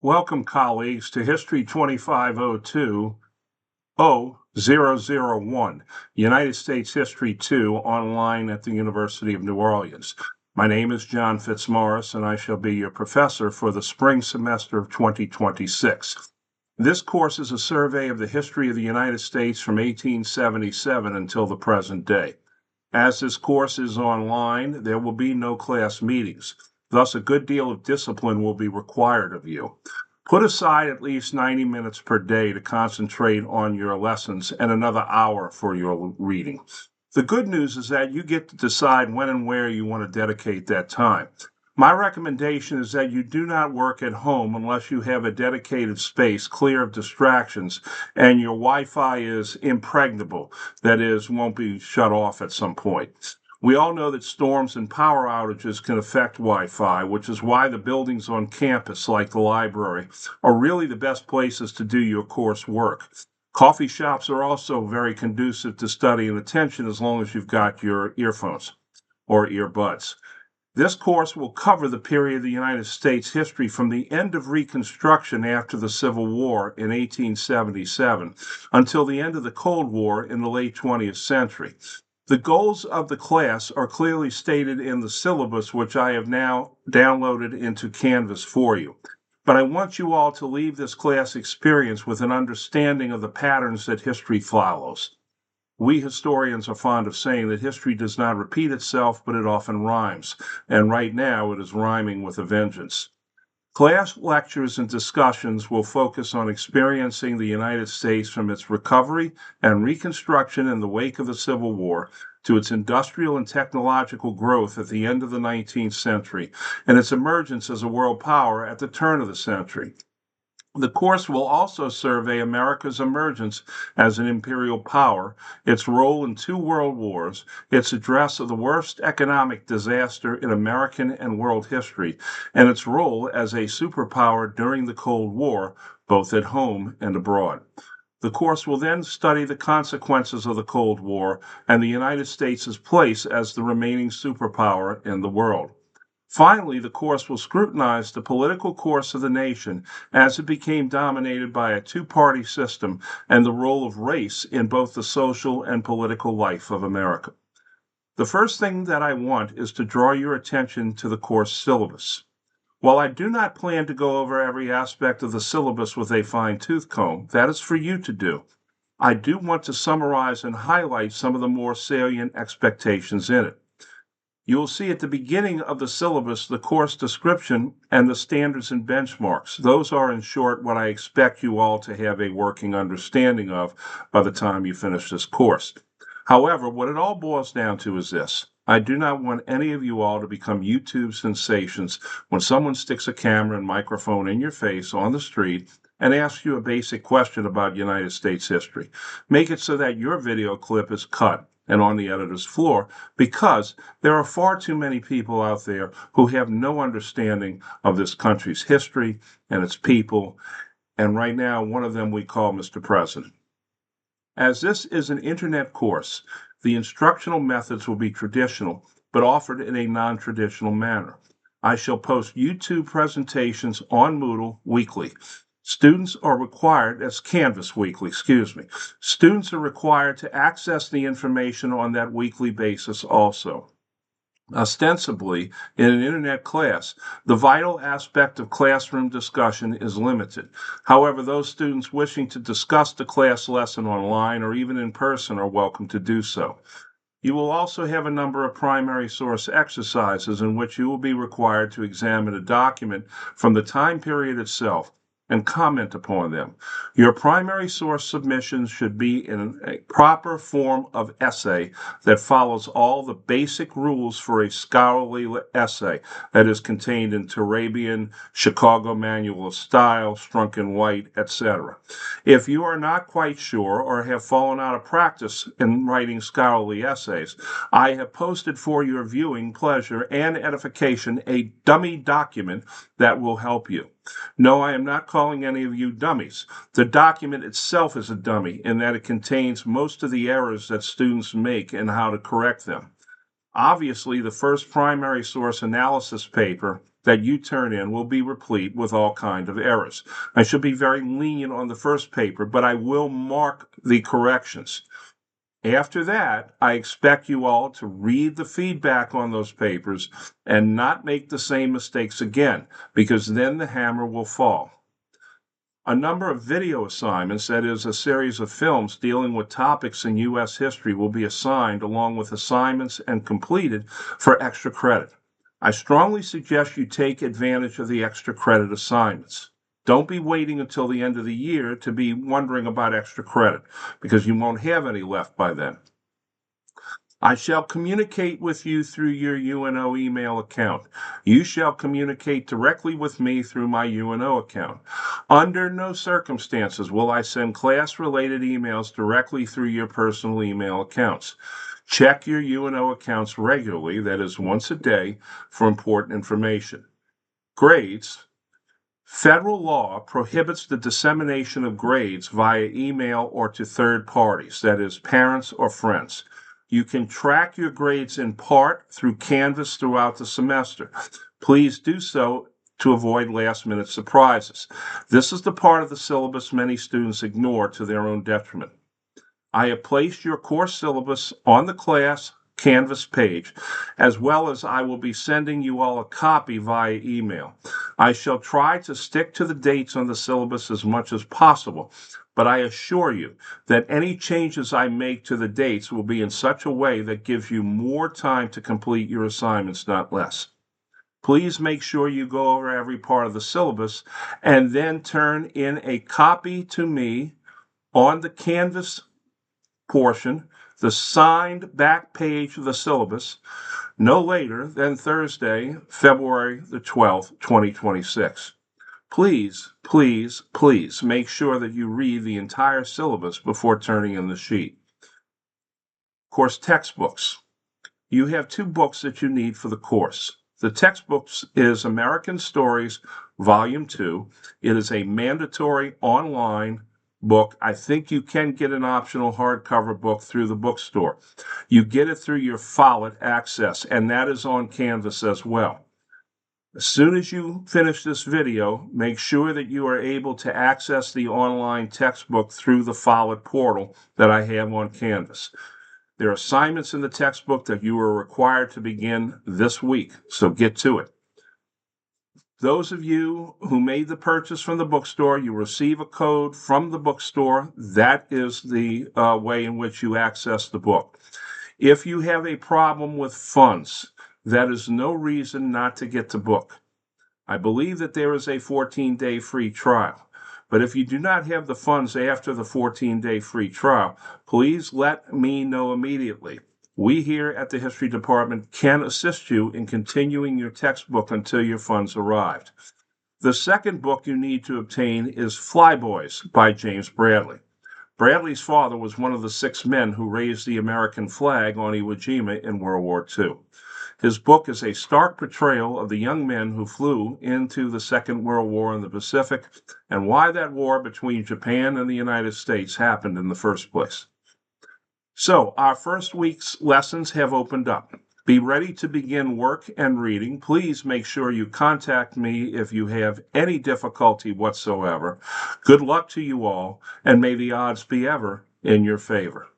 Welcome, colleagues, to History 2502-0001, United States History 2, online at the University of New Orleans. My name is John Fitzmaurice, and I shall be your professor for the spring semester of 2026. This course is a survey of the history of the United States from 1877 until the present day. As this course is online, there will be no class meetings. Thus, a good deal of discipline will be required of you. Put aside at least 90 minutes per day to concentrate on your lessons and another hour for your reading. The good news is that you get to decide when and where you want to dedicate that time. My recommendation is that you do not work at home unless you have a dedicated space clear of distractions and your Wi-Fi is impregnable, that is, won't be shut off at some point. We all know that storms and power outages can affect Wi-Fi, which is why the buildings on campus, like the library, are really the best places to do your coursework. Coffee shops are also very conducive to study and attention as long as you've got your earphones or earbuds. This course will cover the period of the United States history from the end of Reconstruction after the Civil War in 1877 until the end of the Cold War in the late 20th century. The goals of the class are clearly stated in the syllabus, which I have now downloaded into Canvas for you. But I want you all to leave this class experience with an understanding of the patterns that history follows. We historians are fond of saying that history does not repeat itself, but it often rhymes. And right now it is rhyming with a vengeance. Class lectures and discussions will focus on experiencing the United States from its recovery and reconstruction in the wake of the Civil War to its industrial and technological growth at the end of the 19th century and its emergence as a world power at the turn of the century. The course will also survey America's emergence as an imperial power, its role in two world wars, its address of the worst economic disaster in American and world history, and its role as a superpower during the Cold War, both at home and abroad. The course will then study the consequences of the Cold War and the United States' place as the remaining superpower in the world. Finally, the course will scrutinize the political course of the nation as it became dominated by a two-party system and the role of race in both the social and political life of America. The first thing that I want is to draw your attention to the course syllabus. While I do not plan to go over every aspect of the syllabus with a fine-tooth comb, that is for you to do. I do want to summarize and highlight some of the more salient expectations in it. You will see at the beginning of the syllabus the course description and the standards and benchmarks. Those are, in short, what I expect you all to have a working understanding of by the time you finish this course. However, what it all boils down to is this. I do not want any of you all to become YouTube sensations when someone sticks a camera and microphone in your face on the street and asks you a basic question about United States history. Make it so that your video clip is cut and on the editor's floor, because there are far too many people out there who have no understanding of this country's history and its people, and right now one of them we call Mr. President. As this is an internet course, the instructional methods will be traditional, but offered in a non-traditional manner. I shall post YouTube presentations on Moodle weekly. Students are required, that's Canvas Weekly, Students are required to access the information on that weekly basis also. Ostensibly, in an internet class, the vital aspect of classroom discussion is limited. However, those students wishing to discuss the class lesson online or even in person are welcome to do so. You will also have a number of primary source exercises in which you will be required to examine a document from the time period itself and comment upon them. Your primary source submissions should be in a proper form of essay that follows all the basic rules for a scholarly essay that is contained in Turabian, Chicago Manual of Style, Strunk and White, etc. If you are not quite sure or have fallen out of practice in writing scholarly essays, I have posted for your viewing pleasure and edification a dummy document that will help you. No, I am not calling any of you dummies. The document itself is a dummy in that it contains most of the errors that students make and how to correct them. Obviously, the first primary source analysis paper that you turn in will be replete with all kinds of errors. I should be very lenient on the first paper, but I will mark the corrections. After that, I expect you all to read the feedback on those papers and not make the same mistakes again, because then the hammer will fall. A number of video assignments, that is, a series of films dealing with topics in U.S. history, will be assigned along with assignments and completed for extra credit. I strongly suggest you take advantage of the extra credit assignments. Don't be waiting until the end of the year to be wondering about extra credit, because you won't have any left by then. I shall communicate with you through your UNO email account. You shall communicate directly with me through my UNO account. Under no circumstances will I send class-related emails directly through your personal email accounts. Check your UNO accounts regularly, that is once a day, for important information. Grades. Federal law prohibits the dissemination of grades via email or to third parties, that is, parents or friends. You can track your grades in part through Canvas throughout the semester. Please do so to avoid last-minute surprises. This is the part of the syllabus many students ignore to their own detriment. I have placed your course syllabus on the class Canvas page, as well as I will be sending you all a copy via email. I shall try to stick to the dates on the syllabus as much as possible, but I assure you that any changes I make to the dates will be in such a way that gives you more time to complete your assignments, not less. Please make sure you go over every part of the syllabus and then turn in a copy to me on the Canvas portion, the signed back page of the syllabus, no later than Thursday, February the 12th, 2026. Please, please, please make sure that you read the entire syllabus before turning in the sheet. Course textbooks. You have 2 books that you need for the course. The textbooks is American Stories, Volume 2. It is a mandatory online book. I think you can get an optional hardcover book through the bookstore. You get it through your Follett access, and that is on Canvas as well. As soon as you finish this video, make sure that you are able to access the online textbook through the Follett portal that I have on Canvas. There are assignments in the textbook that you are required to begin this week, so get to it. Those of you who made the purchase from the bookstore, you receive a code from the bookstore. That is the way in which you access the book. If you have a problem with funds, that is no reason not to get the book. I believe that there is a 14-day free trial. But if you do not have the funds after the 14-day free trial, please let me know immediately. We here at the History Department can assist you in continuing your textbook until your funds arrived. The second book you need to obtain is Flyboys by James Bradley. Bradley's father was one of the 6 men who raised the American flag on Iwo Jima in World War II. His book is a stark portrayal of the young men who flew into the Second World War in the Pacific and why that war between Japan and the United States happened in the first place. So, our first week's lessons have opened up. Be ready to begin work and reading. Please make sure you contact me if you have any difficulty whatsoever. Good luck to you all, and may the odds be ever in your favor.